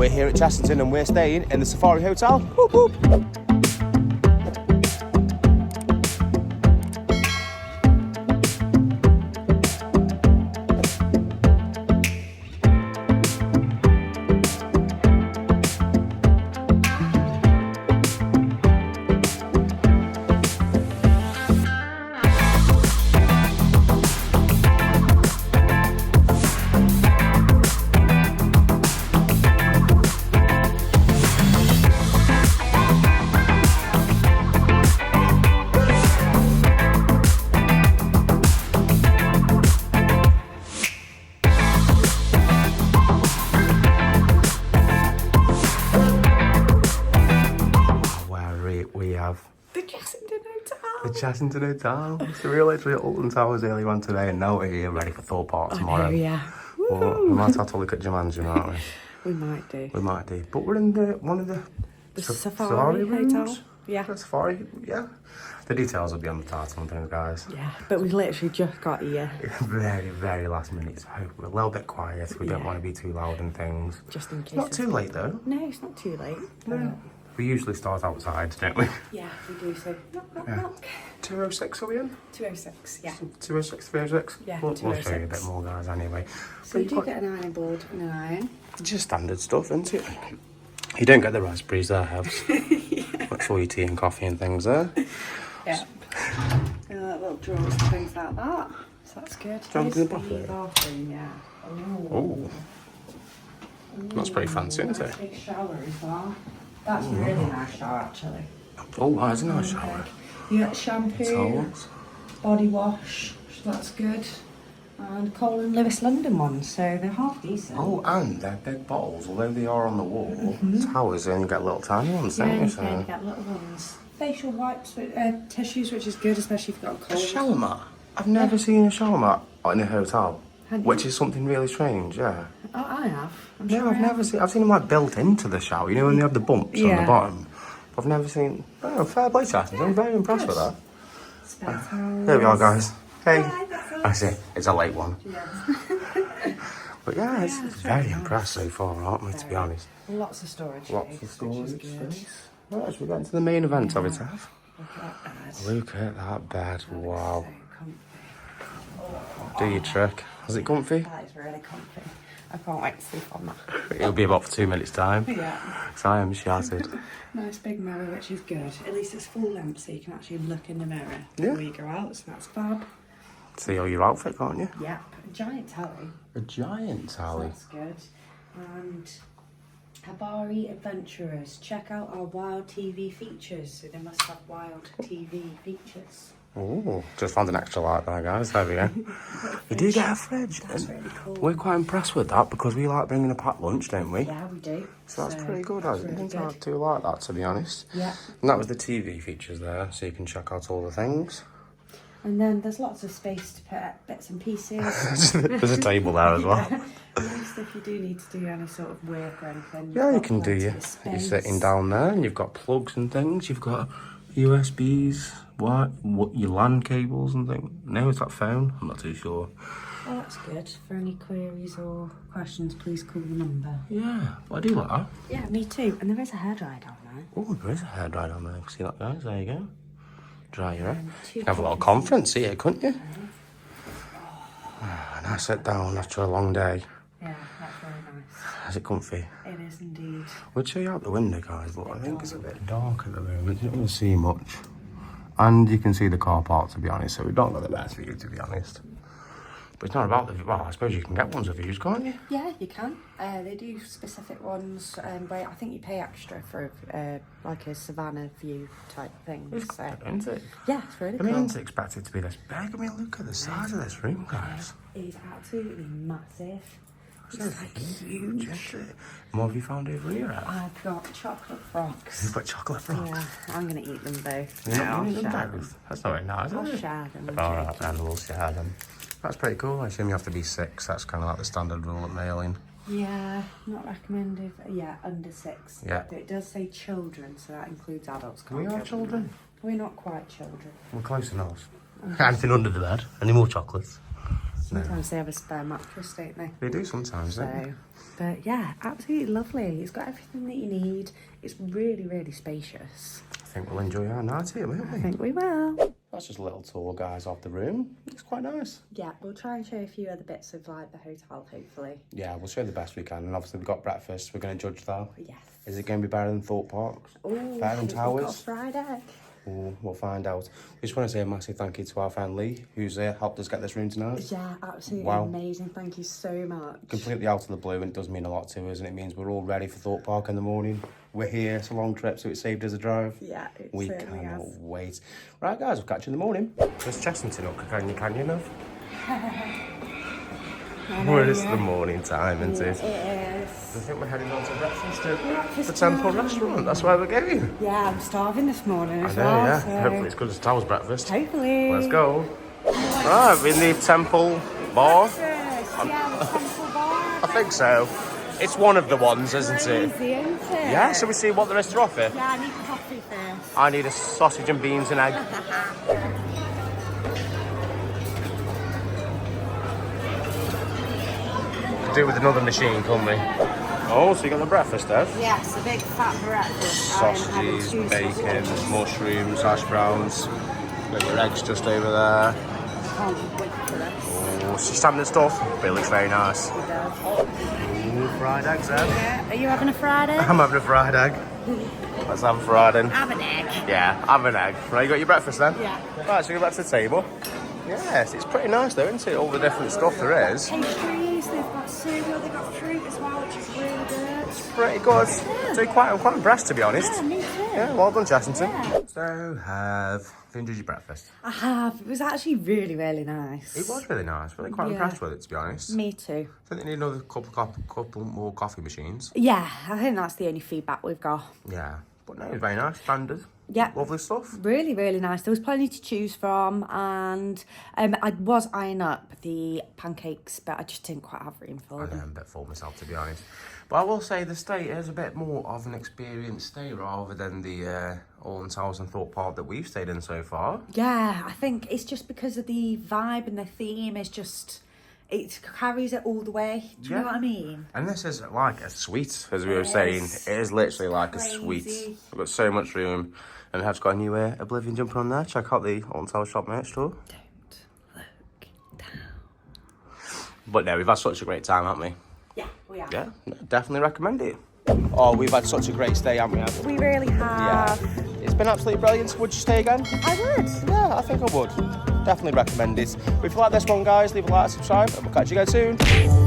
We're here at Chessington and we're staying in the Safari Hotel. Whoop, whoop. We have the Chessington Hotel. The Chessington Hotel. So we were literally at Alton Towers earlier on today, and now we're here ready for Thor Park tomorrow. Oh, yeah. Well, we might have to look at Jumanji, might we? We might do. We might do. But we're in one of the Safari rooms. Hotel. Yeah. The Safari, yeah. The details will be on the title and things, guys. Yeah, but we literally just got here. Very, very last minute, so we're a little bit quiet. We don't want to be too loud and things. Just in case. It's not too late, though. No, it's not too late. No. We usually start outside, don't we? Yeah, we do. So, knock. 206 are we in? 206, yeah. 206, 306? Yeah, We'll show you a 206. bit more, guys, anyway. So you do get an ironing board and an iron. Just standard stuff, isn't it? You don't get the raspberries there, Hebs. Yeah. That's all your tea and coffee and things there. Yeah. Little drawers and things like that. So that's good. Jump in the Here's bathroom, yeah. Oh. That's pretty fancy, isn't it? Big shower as well. That's a really nice shower, actually. Oh, that is a nice shower. You get shampoo, Towels. body wash, so that's good. And Cole and Lewis London ones, so they're half decent. Oh, and they're big bottles, although they are on the wall. Towers, then you get little tiny ones, Yeah, don't you? you So. can get little ones. Facial wipes, with, tissues, which is good, especially if you've got a A cold. shower mat? I've never seen a shower mat in a hotel. Hadn't Which you? is something really strange, yeah. Oh, I have. I'm No, sure I've I have. never seen. I've seen them like built into the shower. You know when they have the bumps on the Yeah. bottom. I've never seen. Oh, fair play, Chastity. I'm very impressed with that. Spare towels. There we are, guys. Hey, Hi, that's us. I see. It's a late one, Yeah. but yeah, it's it's very really nice. impressed so far, aren't we? To be honest, Lots of storage lots space, of storage which is good. space. Right, so we're getting to the main event of it, Tav. Look at that bed. Look at that bed. Wow. So comfy. Do your trick. Is it comfy? That is really comfy. I can't wait to sleep on that. It'll be about for 2 minutes time. Yeah. So I am shattered. Nice big mirror, which is good. At least it's full length, so you can actually look in the mirror Yeah. before you go out, so that's fab. See all your outfit, can't you? Yep. A giant telly. A giant So tally. that's good. And Habari Adventurers, check out our wild TV features. So they must have wild TV features. Oh, just found an extra light there, guys. There we go. You do get a fridge. That's and really cool. We're quite impressed with that because we like bringing a packed lunch, don't we? Yeah, we do. So that's pretty good. I that's didn't really think I good. do like that, to be honest. Yeah. And that was the TV features there, so you can check out all the things. And then there's lots of space to put bits and pieces. There's a table there as well. At least if you do need to do any sort of work or anything. Yeah, you you've can got do plenty your. of space. You're sitting down there, and you've got plugs and things. You've got USBs, what your LAN cables and things. No, is that phone? I'm not too sure. Oh, that's good. For any queries or questions, please call the number. Yeah, well, I do like that. Yeah, me too. And there is a hairdryer down there. Oh, there is a hairdryer on there. See that, guys? There you go. Dry your hair. Two You can have a little coffees. conference here, couldn't you? And I sit down after a long day. Yeah, that's very nice. Is it comfy? It is indeed. We'll show you out the window, guys, but I think it's a bit dark at the moment. You don't really see much. And you can see the car park, to be honest, so we've not got the best view, to be honest. But it's not about the... Well, I suppose you can get ones of views, can't you? Yeah, you can. They do specific ones, but I think you pay extra for like a savannah view type thing. It's So good, isn't it? yeah, it's really I cool. mean, I didn't expect it to be this big. I mean, look at the size of this room, guys. It is absolutely massive. So It's like huge. isn't it? What have you found over here, Ed? I've got chocolate frogs. You've got chocolate frogs. Yeah, I'm gonna eat them both. You're not I'll eating them share both? That's not very nice, I'll is it? share them. I'm Alright, joking. then we'll share them. That's pretty cool. I assume you have to be 6. That's kind of like the standard rule at mailing. Yeah, not recommended. Yeah, under 6. Yeah. But it does say children, so that includes adults. We can't are get them children. there. We're not quite children. We're close enough. Anything under the bed? Any more chocolates? Sometimes they have a spare mattress, don't they? They do sometimes, don't they? But yeah, absolutely lovely. It's got everything that you need. It's really, really spacious. I think we'll enjoy our night here, won't we? I think we will. That's just a little tour, guys, of the room. It's quite nice. Yeah, we'll try and show a few other bits of like the hotel, hopefully. Yeah, we'll show the best we can. And obviously we've got breakfast. We're going to judge that. Yes. Is it going to be better than Thorpe Park? Oh, Fair and Towers? We've got a fried egg. Ooh, we'll find out. We just want to say a massive thank you to our friend Lee, who's helped us get this room tonight. Yeah, absolutely Wow. amazing. Thank you so much. Completely out of the blue, and it does mean a lot to us, and it means we're all ready for Thorpe Park in the morning. We're here, it's a long trip, so it saved us a drive. Yeah, it We certainly cannot has. wait. Right, guys, we'll catch you in the morning. There's Chessington up Canyon of. Well, it's the morning time, isn't it? It is. I think we're heading on to breakfast at the Temple Restaurant. That's where we're going. Yeah, I'm starving this morning I as know, well. yeah. So Hopefully it's good as Tower's breakfast. hopefully. Let's go. Right, we're in the Temple Bar. Yeah, the Temple Bar. I think so. It's one of the ones, isn't it? Crazy, isn't it? Yeah, shall we see what there is to offer? Yeah, I need coffee first. I need a sausage and beans and egg. Do with another machine, can't we? Oh, so you got the breakfast, Dev? Yes, a big fat breakfast. Sausages, bacon, mushrooms, hash browns. Got your eggs just over there. Can't wait for this. Oh, some standard stuff. But it looks very nice. It does. Ooh, fried eggs, Dev. Yeah, are you having a fried egg? I'm having a fried egg. Let's have a fried egg. Have an egg. Yeah, have an egg. Right, you got your breakfast then? Yeah. Right, so we go back to the table. Yes, it's pretty nice though, isn't it? All the different stuff there is. Pastries, they've got cereal, they've got fruit as well, which is really good. Pretty good. So I'm quite impressed, to be honest. Yeah, me too. Yeah, well done, Chessington. Yeah. So, have you enjoyed your breakfast? I have. It was actually really, really nice. It was really nice. Really quite Yeah. impressed with it, to be honest. Me too. I think they need another couple more coffee machines. Yeah, I think that's the only feedback we've got. Yeah, but no, it was very nice. Standard. Yeah. Lovely stuff. Really, really nice. There was plenty to choose from, and I was eyeing up the pancakes, but I just didn't quite have room for I them. know, I'm a bit full myself, to be honest. But I will say the stay is a bit more of an experienced stay rather than the Alton Towers and Thorpe Park that we've stayed in so far. Yeah, I think it's just because of the vibe and the theme is just, it carries it all the way. Do you know what I mean? And this is like a suite, as we were It saying. is. It is literally like a Crazy. suite. We've got so much room. And it has got a new Oblivion jumper on there. Check out the Alton Towers shop merch store. Don't look down. But no, we've had such a great time, haven't we? Yeah, we are. Yeah, definitely recommend it. Oh, we've had such a great stay, haven't we? Ab? We really have. Yeah. It's been absolutely brilliant. Would you stay again? I would. Yeah, I think I would. Definitely recommend it. If you like this one, guys, leave a like, subscribe, and we'll catch you again soon.